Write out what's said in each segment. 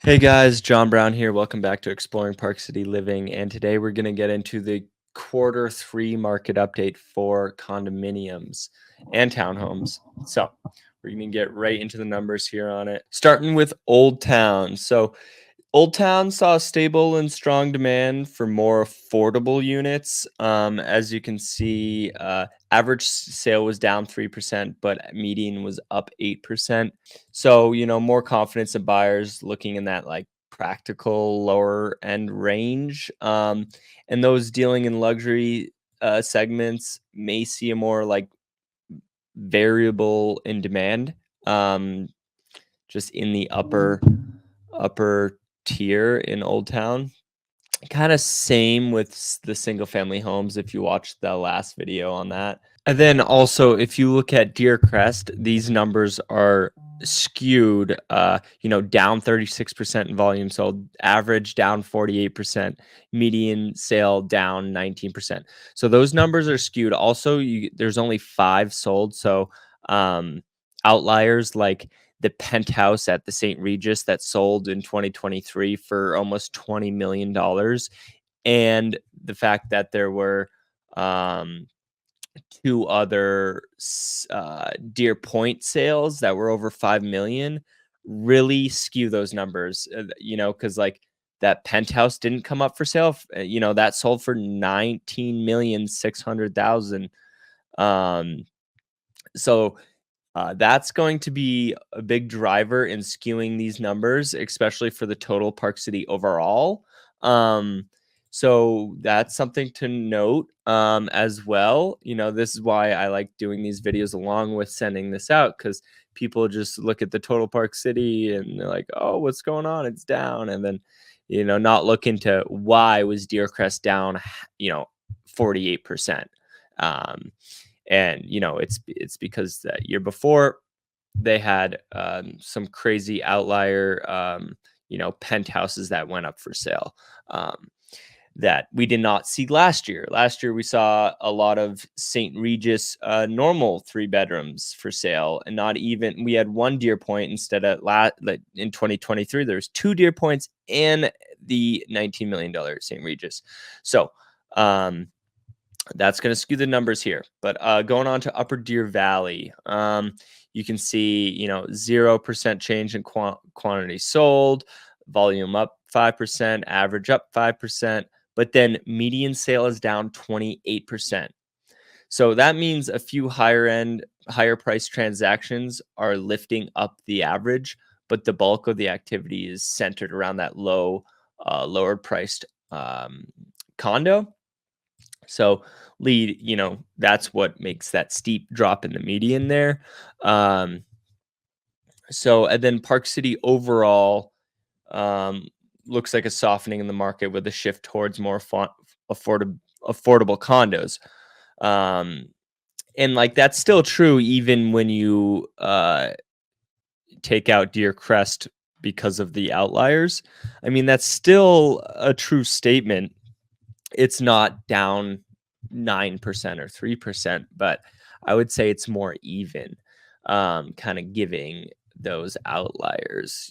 Hey guys, John Brown here. Welcome back to Exploring Park City Living. And today we're going to get into the quarter 3 market update for condominiums and townhomes. So we're going to get right into the numbers here on it. Starting with Old Town. So Old Town saw stable and strong demand for more affordable units. As you can see, average sale was down 3%, but median was up 8%. So, more confidence of buyers looking in that like practical lower end range. And those dealing in luxury segments may see a more like variable in demand. Just in the upper tier in Old Town. Kind of same with the single family homes if you watched the last video on that. And then also if you look at Deer Crest, these numbers are skewed, down 36% in volume sold, average down 48%, median sale down 19%. So those numbers are skewed. Also, there's only 5 sold. So outliers like the penthouse at the St. Regis that sold in 2023 for almost $20 million. And the fact that there were 2 other Deer Point sales that were over 5 million really skew those numbers, because like that penthouse didn't come up for sale. That sold for 19,600,000. So that's going to be a big driver in skewing these numbers, especially for the total Park City overall. So that's something to note as well. This is why I like doing these videos along with sending this out, because people just look at the total Park City and they're like, oh, what's going on? It's down. And then, not look into why was Deer Crest down, 48%. And it's because the year before they had some crazy outlier penthouses that went up for sale that we did not see last year. Last year we saw a lot of St. Regis normal 3 bedrooms for sale, and not even we had 1 Deer Point instead of in 2023 there's 2 Deer Points and the $19 million St. Regis. So that's going to skew the numbers here. But going on to Upper Deer Valley, you can see, 0% change in quantity sold, volume up 5%, average up 5%, but then median sale is down 28%. So that means a few higher price transactions are lifting up the average, but the bulk of the activity is centered around that lower priced condo. So that's what makes that steep drop in the median there. And then Park City overall looks like a softening in the market with a shift towards more affordable condos. And like that's still true even when you take out Deer Crest because of the outliers. I mean, that's still a true statement. It's not down 9% or 3%, but I would say it's more even, kind of giving those outliers,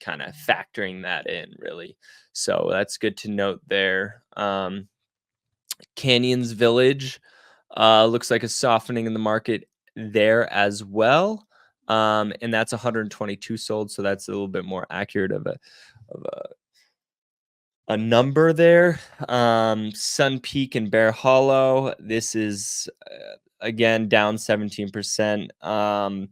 kind of factoring that in really. So that's good to note there. Canyons Village looks like a softening in the market there as well. And that's 122 sold. So that's a little bit more accurate of a number there. Sun Peak and Bear Hollow. This is again down 17%. And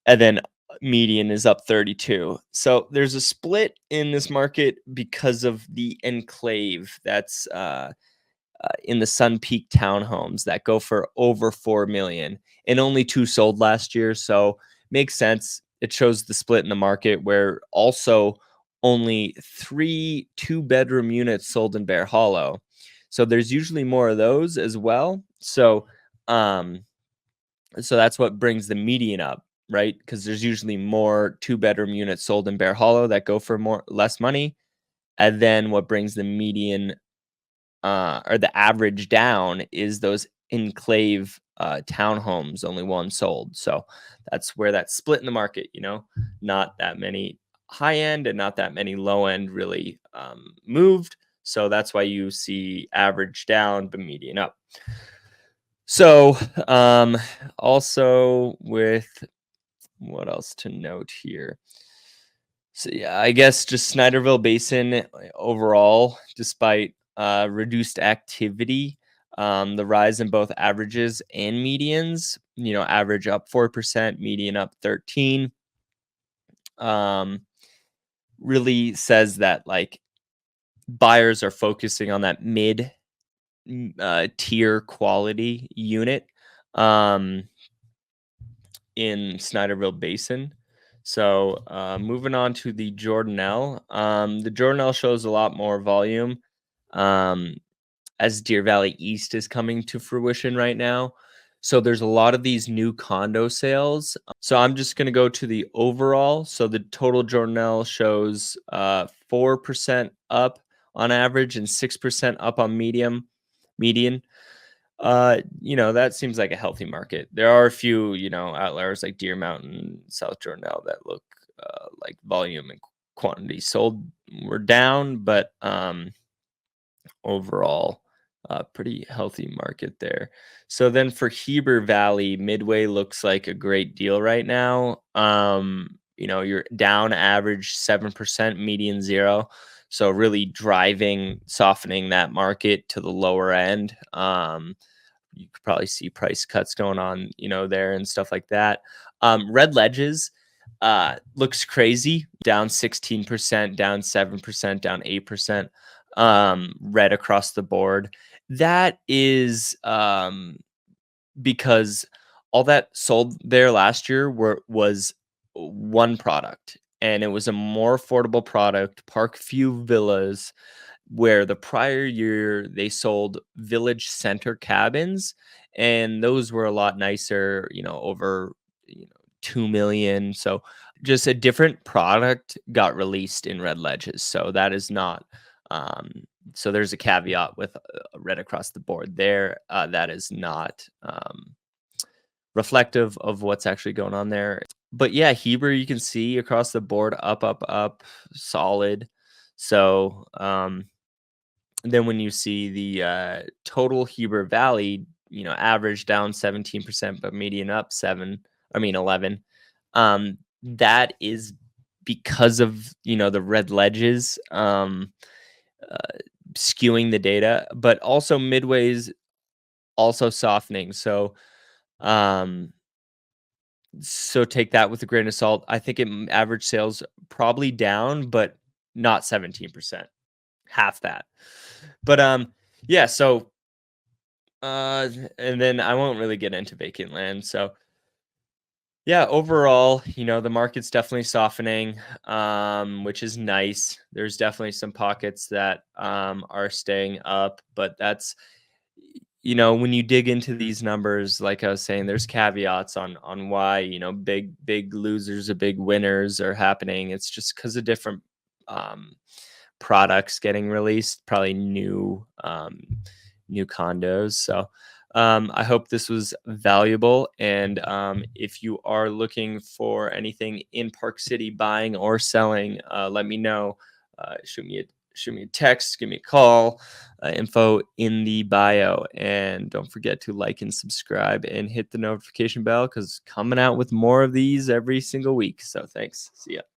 then median is up 32. So there's a split in this market because of the enclave that's in the Sun Peak townhomes that go for over 4 million, and only 2 sold last year. So makes sense. It shows the split in the market where also only 3 2-bedroom units sold in Bear Hollow. So there's usually more of those as well. So that's what brings the median up, right? Because there's usually more 2-bedroom units sold in Bear Hollow that go for less money. And then what brings the median or the average down is those enclave townhomes, only 1 sold. So that's where that split in the market, not that many high end and not that many low end really moved. So that's why you see average down but median up. So also with what else to note here? So yeah, I guess just Snyderville Basin overall, despite reduced activity, the rise in both averages and medians, average up 4%, median up 13, um, really says that like buyers are focusing on that mid tier quality unit. Um, in Snyderville Basin. So moving on to the Jordanelle. The Jordanelle shows a lot more volume um, as Deer Valley East is coming to fruition right now. So there's a lot of these new condo sales. So I'm just going to go to the overall. So the total Jordanelle shows 4% up on average and 6% up on median. That seems like a healthy market. There are a few, outliers like Deer Mountain, South Jordanelle that look like volume and quantity sold were down, but overall, pretty healthy market there. So then for Heber Valley, Midway looks like a great deal right now. You're down average 7%, median 0. So really driving, softening that market to the lower end. You could probably see price cuts going on, there and stuff like that. Red Ledges looks crazy, down 16%, down 7%, down 8%, red across the board. That is because all that sold there last year was one product, and it was a more affordable product, Parkview Villas, where the prior year they sold village center cabins, and those were a lot nicer, over 2 million. So just a different product got released in Red Ledges. So that is not so there's a caveat with red across the board there. That is not reflective of what's actually going on there. But yeah, Heber, you can see across the board, up, up, up, solid. So then when you see the total Heber Valley, average down 17%, but median up 11. That is because of, the red ledges uh, skewing the data, but also Midway's also softening. Um, so take that with a grain of salt. I think average sales probably down, but not 17%, half that. But yeah, so and then I won't really get into vacant land. So yeah, overall, the market's definitely softening, which is nice. There's definitely some pockets that are staying up, but that's when you dig into these numbers, like I was saying, there's caveats on why, big losers or big winners are happening. It's just because of different products getting released, probably new condos. So I hope this was valuable. And if you are looking for anything in Park City, buying or selling, let me know. Shoot me a text, give me a call. Info in the bio. And don't forget to like and subscribe and hit the notification bell, because coming out with more of these every single week. So thanks. See ya.